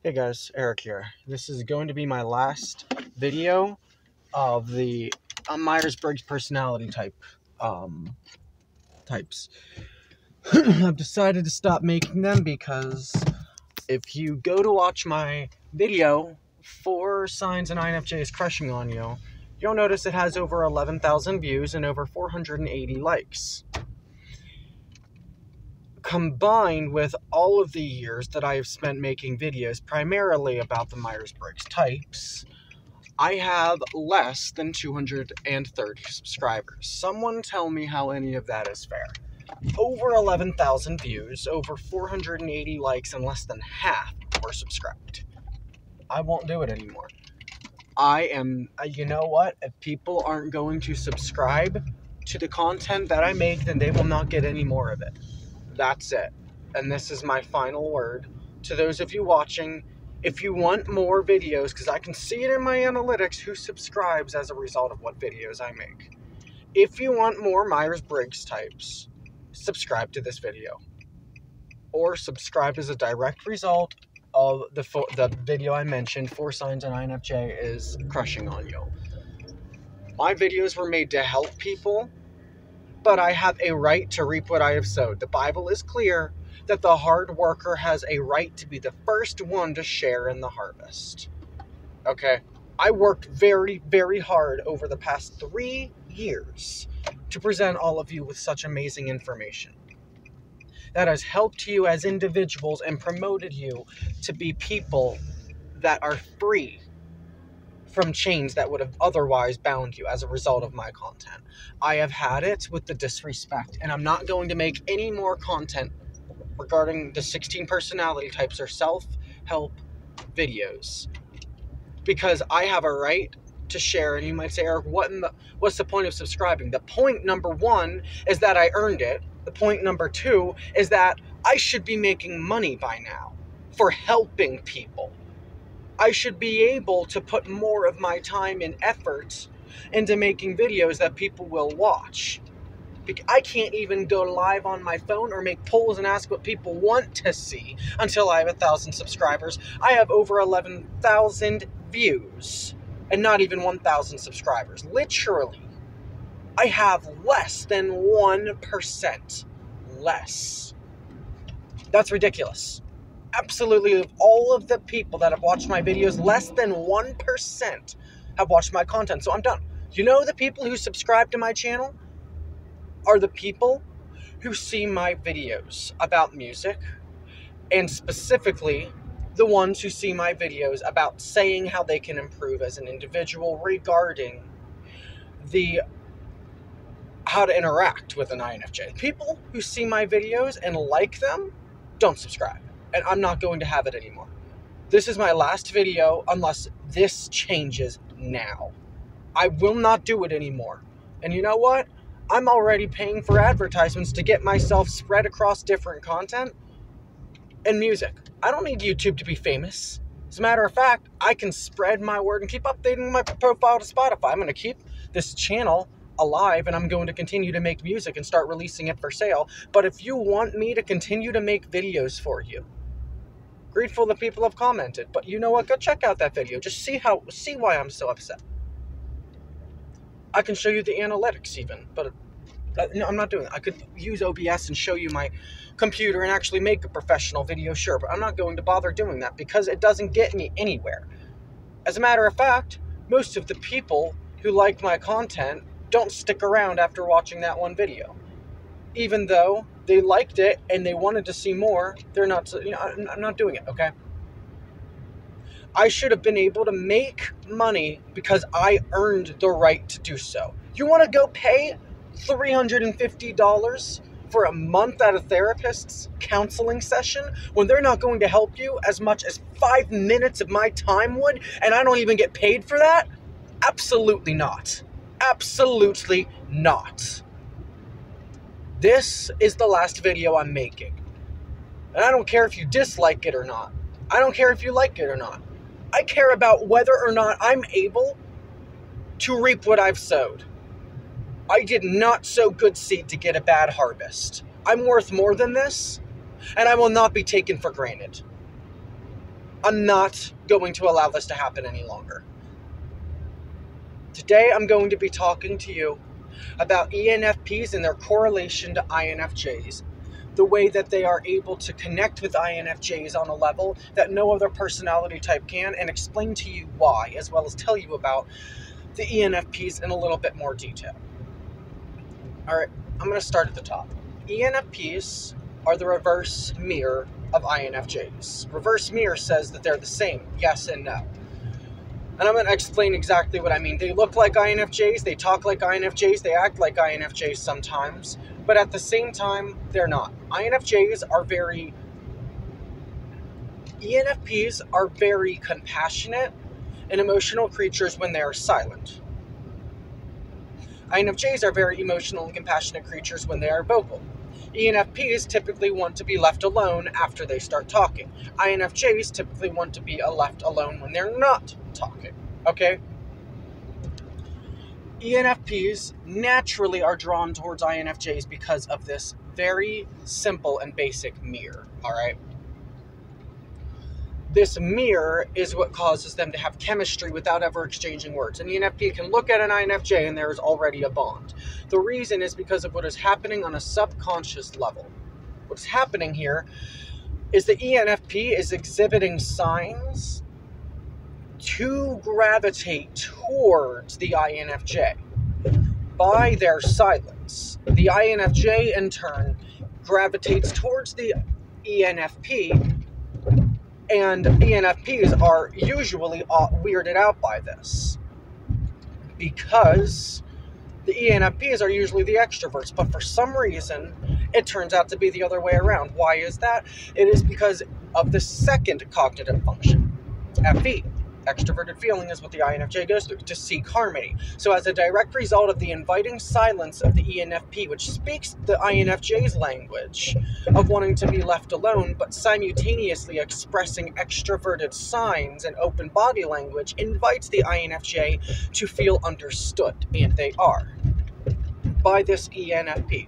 Hey guys, Eric here. This is going to be my last video of the Myers-Briggs personality types. I've decided to stop making them because if you go to watch my video, 4 signs an INFJ is crushing on you, you'll notice it has over 11,000 views and over 480 likes. Combined with all of the years that I have spent making videos primarily about the Myers-Briggs types, I have less than 230 subscribers. Someone tell me how any of that is fair. Over 11,000 views, over 480 likes, and less than half were subscribed. I won't do it anymore. You know what? If people aren't going to subscribe to the content that I make, then they will not get any more of it. That's it. And this is my final word to those of you watching. If you want more videos, because I can see it in my analytics who subscribes as a result of what videos I make. If you want more Myers-Briggs types, subscribe to this video. Or subscribe as a direct result of the video I mentioned, 4 signs an INFJ is crushing on you. My videos were made to help people, but I have a right to reap what I have sowed. The Bible is clear that the hard worker has a right to be the first one to share in the harvest. Okay? I worked very, very hard over the past 3 years to present all of you with such amazing information that has helped you as individuals and promoted you to be people that are free from chains that would have otherwise bound you as a result of my content. I have had it with the disrespect, and I'm not going to make any more content regarding the 16 personality types or self-help videos, because I have a right to share. And you might say, Eric, what's the point of subscribing? The point number 1 is that I earned it. The point number 2 is that I should be making money by now for helping people. I should be able to put more of my time and effort into making videos that people will watch. I can't even go live on my phone or make polls and ask what people want to see until I have 1,000 subscribers. I have over 11,000 views and not even 1,000 subscribers. Literally, I have less than 1% less. That's ridiculous. Absolutely, of all of the people that have watched my videos, less than 1% have watched my content. So I'm done. You know, the people who subscribe to my channel are the people who see my videos about music, and specifically the ones who see my videos about saying how they can improve as an individual regarding how to interact with an INFJ. People who see my videos and like them don't subscribe. And I'm not going to have it anymore. This is my last video unless this changes now. I will not do it anymore. And you know what? I'm already paying for advertisements to get myself spread across different content and music. I don't need YouTube to be famous. As a matter of fact, I can spread my word and keep updating my profile to Spotify. I'm going to keep this channel alive, and I'm going to continue to make music and start releasing it for sale. But if you want me to continue to make videos for you, grateful that people have commented, but you know what? Go check out that video. Just see why I'm so upset. I can show you the analytics even, but no, I'm not doing that. I could use OBS and show you my computer and actually make a professional video, sure, but I'm not going to bother doing that because it doesn't get me anywhere. As a matter of fact, most of the people who like my content don't stick around after watching that one video. Even though they liked it and they wanted to see more, they're not, I'm not doing it, okay? I should have been able to make money because I earned the right to do so. You want to go pay $350 for a month at a therapist's counseling session when they're not going to help you as much as 5 minutes of my time would, and I don't even get paid for that? Absolutely not. Absolutely not. This is the last video I'm making. And I don't care if you dislike it or not. I don't care if you like it or not. I care about whether or not I'm able to reap what I've sowed. I did not sow good seed to get a bad harvest. I'm worth more than this, and I will not be taken for granted. I'm not going to allow this to happen any longer. Today, I'm going to be talking to you about ENFPs and their correlation to INFJs, the way that they are able to connect with INFJs on a level that no other personality type can, and explain to you why, as well as tell you about the ENFPs in a little bit more detail. All right, I'm going to start at the top. ENFPs are the reverse mirror of INFJs. Reverse mirror says that they're the same, yes and no. And I'm going to explain exactly what I mean. They look like INFJs, they talk like INFJs, they act like INFJs sometimes, but at the same time, they're not. ENFPs are very compassionate and emotional creatures when they are silent. INFJs are very emotional and compassionate creatures when they are vocal. ENFPs typically want to be left alone after they start talking. INFJs typically want to be left alone when they're not talking. Okay? ENFPs naturally are drawn towards INFJs because of this very simple and basic mirror. Alright? This mirror is what causes them to have chemistry without ever exchanging words. An ENFP can look at an INFJ and there is already a bond. The reason is because of what is happening on a subconscious level. What's happening here is the ENFP is exhibiting signs to gravitate towards the INFJ. By their silence, the INFJ in turn gravitates towards the ENFP, and ENFPs are usually weirded out by this because the ENFPs are usually the extroverts, but for some reason, it turns out to be the other way around. Why is that? It is because of the second cognitive function, FE. Extroverted feeling is what the INFJ goes through, to seek harmony. So as a direct result of the inviting silence of the ENFP, which speaks the INFJ's language of wanting to be left alone, but simultaneously expressing extroverted signs and open body language, invites the INFJ to feel understood, and they are, by this ENFP.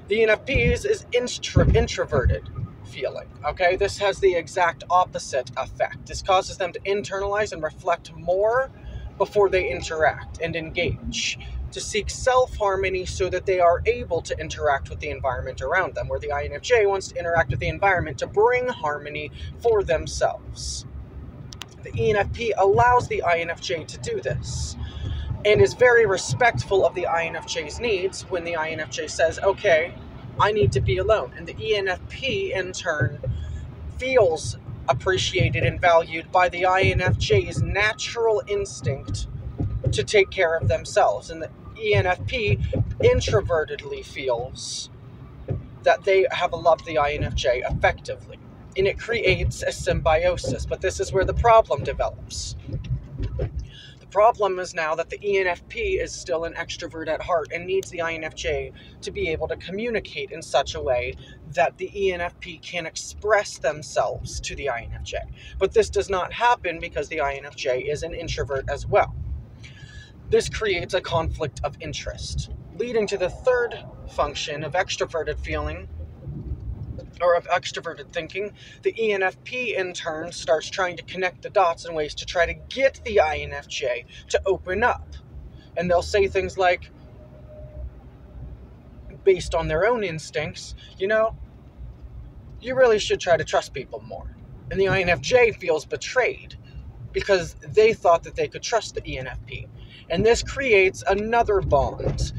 The ENFPs is introverted feeling, okay? This has the exact opposite effect. This causes them to internalize and reflect more before they interact and engage, to seek self-harmony so that they are able to interact with the environment around them, where the INFJ wants to interact with the environment to bring harmony for themselves. The ENFP allows the INFJ to do this, and is very respectful of the INFJ's needs when the INFJ says, okay, I need to be alone. And the ENFP, in turn, feels appreciated and valued by the INFJ's natural instinct to take care of themselves. And the ENFP introvertedly feels that they have loved the INFJ effectively. And it creates a symbiosis. But this is where the problem develops. The problem is now that the ENFP is still an extrovert at heart and needs the INFJ to be able to communicate in such a way that the ENFP can express themselves to the INFJ. But this does not happen because the INFJ is an introvert as well. This creates a conflict of interest, leading to the third function of extroverted feeling, or of extroverted thinking. The ENFP, in turn, starts trying to connect the dots in ways to try to get the INFJ to open up. And they'll say things like, based on their own instincts, you know, you really should try to trust people more. And the INFJ feels betrayed because they thought that they could trust the ENFP. And this creates another bond,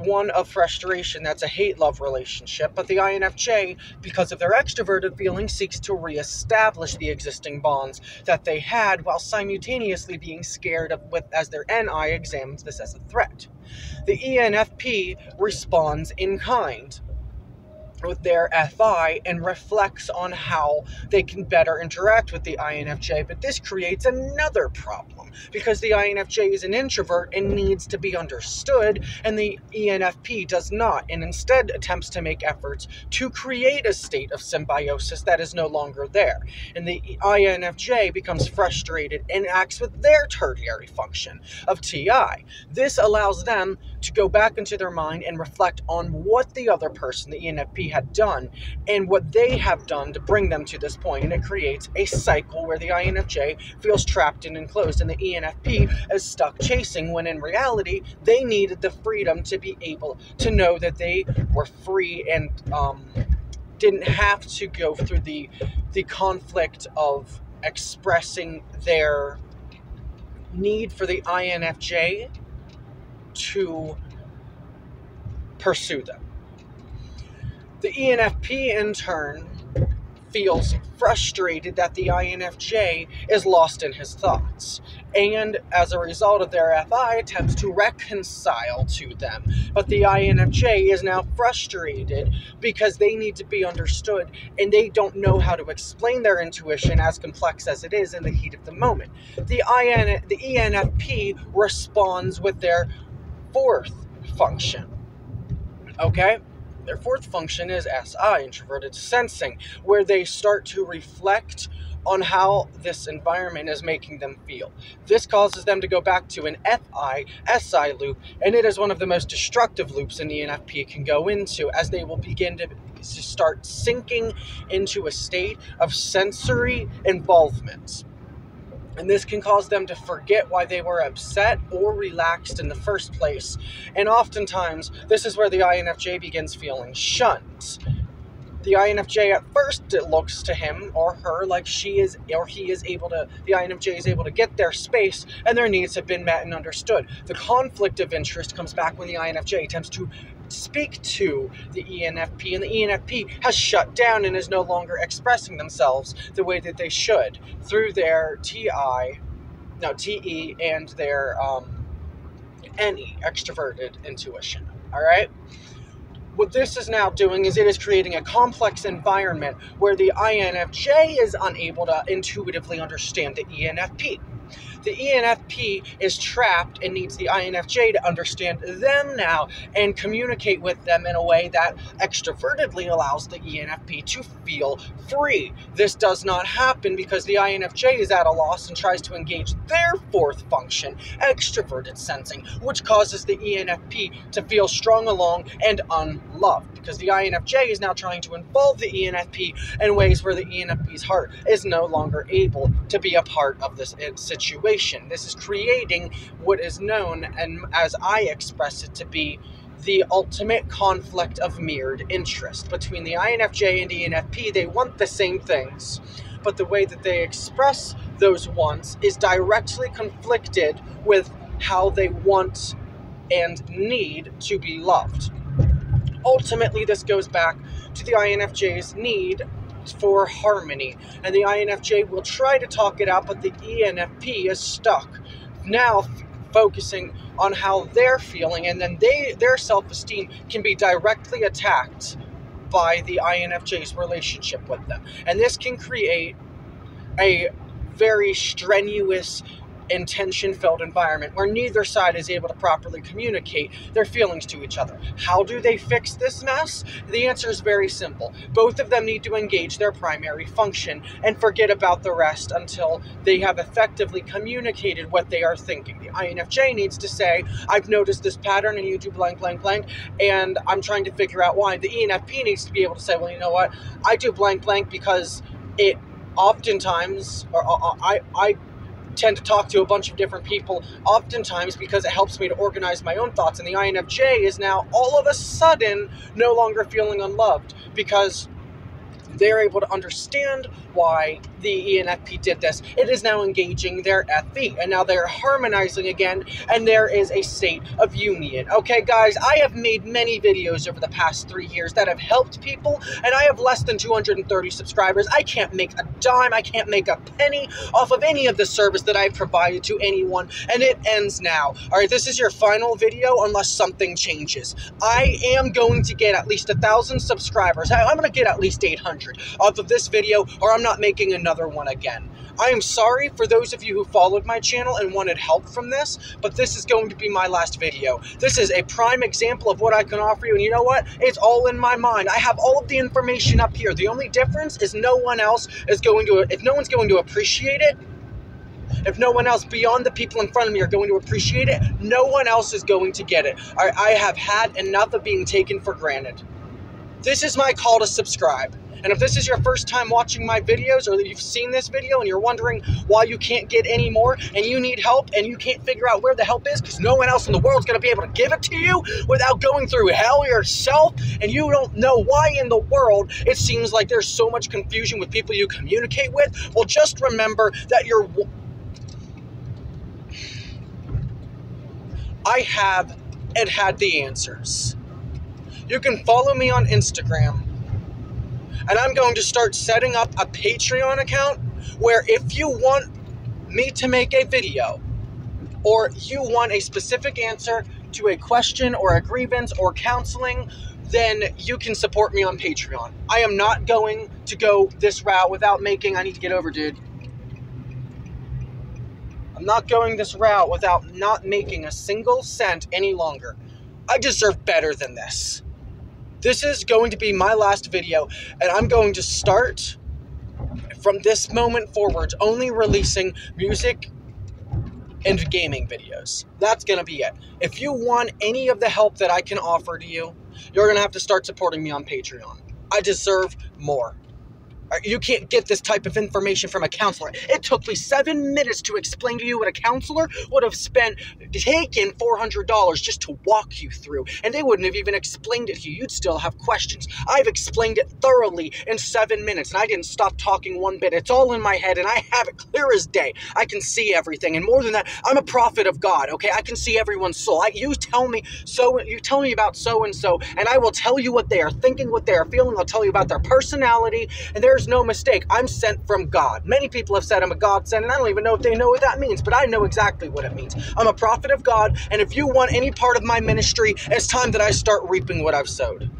one of frustration. That's a hate-love relationship, but the INFJ, because of their extroverted feeling, seeks to reestablish the existing bonds that they had while simultaneously being scared of as their NI examines this as a threat. The ENFP responds in kind with their FI and reflects on how they can better interact with the INFJ, but this creates another problem because the INFJ is an introvert and needs to be understood, and the ENFP does not, and instead attempts to make efforts to create a state of symbiosis that is no longer there. And the INFJ becomes frustrated and acts with their tertiary function of TI. This allows them to go back into their mind and reflect on what the other person, the ENFP, had done and what they have done to bring them to this point. And it creates a cycle where the INFJ feels trapped and enclosed, and the ENFP is stuck chasing, when in reality, they needed the freedom to be able to know that they were free and didn't have to go through the conflict of expressing their need for the INFJ to pursue them. The ENFP, in turn, feels frustrated that the INFJ is lost in his thoughts, and as a result of their FI, attempts to reconcile to them. But the INFJ is now frustrated because they need to be understood, and they don't know how to explain their intuition, as complex as it is, in the heat of the moment. The ENFP responds with their fourth function. Okay? Their fourth function is SI, introverted sensing, where they start to reflect on how this environment is making them feel. This causes them to go back to an FI-SI loop, and it is one of the most destructive loops an ENFP can go into, as they will begin to start sinking into a state of sensory involvement. And this can cause them to forget why they were upset or relaxed in the first place. And oftentimes, this is where the INFJ begins feeling shunned. The INFJ, at first, it looks to him or her like the INFJ is able to get their space and their needs have been met and understood. The conflict of interest comes back when the INFJ attempts to speak to the ENFP, and the ENFP has shut down and is no longer expressing themselves the way that they should through their TE, and their NE, extroverted intuition. All right? What this is now doing is it is creating a complex environment where the INFJ is unable to intuitively understand the ENFP. The ENFP is trapped and needs the INFJ to understand them now and communicate with them in a way that extrovertedly allows the ENFP to feel free. This does not happen because the INFJ is at a loss and tries to engage their fourth function, extroverted sensing, which causes the ENFP to feel strung along and unloved, because the INFJ is now trying to involve the ENFP in ways where the ENFP's heart is no longer able to be a part of this situation. This is creating what is known, and as I express it, to be the ultimate conflict of mirrored interest between the INFJ and ENFP. They want the same things, but the way that they express those wants is directly conflicted with how they want and need to be loved. Ultimately, this goes back to the INFJ's need for harmony, and the INFJ will try to talk it out, but the ENFP is stuck now focusing on how they're feeling, and then their self-esteem can be directly attacked by the INFJ's relationship with them, and this can create a very strenuous and tension-filled environment where neither side is able to properly communicate their feelings to each other. How do they fix this mess? The answer is very simple. Both of them need to engage their primary function and forget about the rest until they have effectively communicated what they are thinking. The INFJ needs to say, I've noticed this pattern and you do blank, blank, blank, and I'm trying to figure out why. The ENFP needs to be able to say, well, you know what? I do blank, blank because it oftentimes, or I tend to talk to a bunch of different people, oftentimes because it helps me to organize my own thoughts. And the INFJ is now all of a sudden no longer feeling unloved because they're able to understand why the ENFP did this. It is now engaging their FE, and now they're harmonizing again, and there is a state of union. Okay, guys, I have made many videos over the past 3 years that have helped people, and I have less than 230 subscribers. I can't make a dime, I can't make a penny off of any of the service that I've provided to anyone, and it ends now. All right, this is your final video unless something changes. I am going to get at least 1,000 subscribers. I'm going to get at least 800 off of this video, or I'm not making another one again. I am sorry for those of you who followed my channel and wanted help from this, but this is going to be my last video. This is a prime example of what I can offer you, and you know what? It's all in my mind. I have all of the information up here. The only difference is no one else is going to, if no one's going to appreciate it, if no one else beyond the people in front of me are going to appreciate it, no one else is going to get it. I have had enough of being taken for granted. This is my call to subscribe. And if this is your first time watching my videos, or that you've seen this video and you're wondering why you can't get any more and you need help and you can't figure out where the help is because no one else in the world is going to be able to give it to you without going through hell yourself, and you don't know why in the world it seems like there's so much confusion with people you communicate with, well, just remember that I have and had the answers. You can follow me on Instagram. And I'm going to start setting up a Patreon account where if you want me to make a video or you want a specific answer to a question or a grievance or counseling, then you can support me on Patreon. I am not going to go this route without making... I need to get over, dude. I'm not going this route without not making a single cent any longer. I deserve better than this. This is going to be my last video, and I'm going to start from this moment forwards only releasing music and gaming videos. That's going to be it. If you want any of the help that I can offer to you, you're going to have to start supporting me on Patreon. I deserve more. You can't get this type of information from a counselor. It took me 7 minutes to explain to you what a counselor would have taken $400 just to walk you through. And they wouldn't have even explained it to you. You'd still have questions. I've explained it thoroughly in 7 minutes, and I didn't stop talking one bit. It's all in my head, and I have it clear as day. I can see everything. And more than that, I'm a prophet of God, okay? I can see everyone's soul. You tell me about so-and-so, and I will tell you what they are thinking, what they are feeling. I'll tell you about their personality, and there's no mistake. I'm sent from God. Many people have said I'm a God sent, and I don't even know if they know what that means, but I know exactly what it means. I'm a prophet of God, and if you want any part of my ministry, it's time that I start reaping what I've sowed.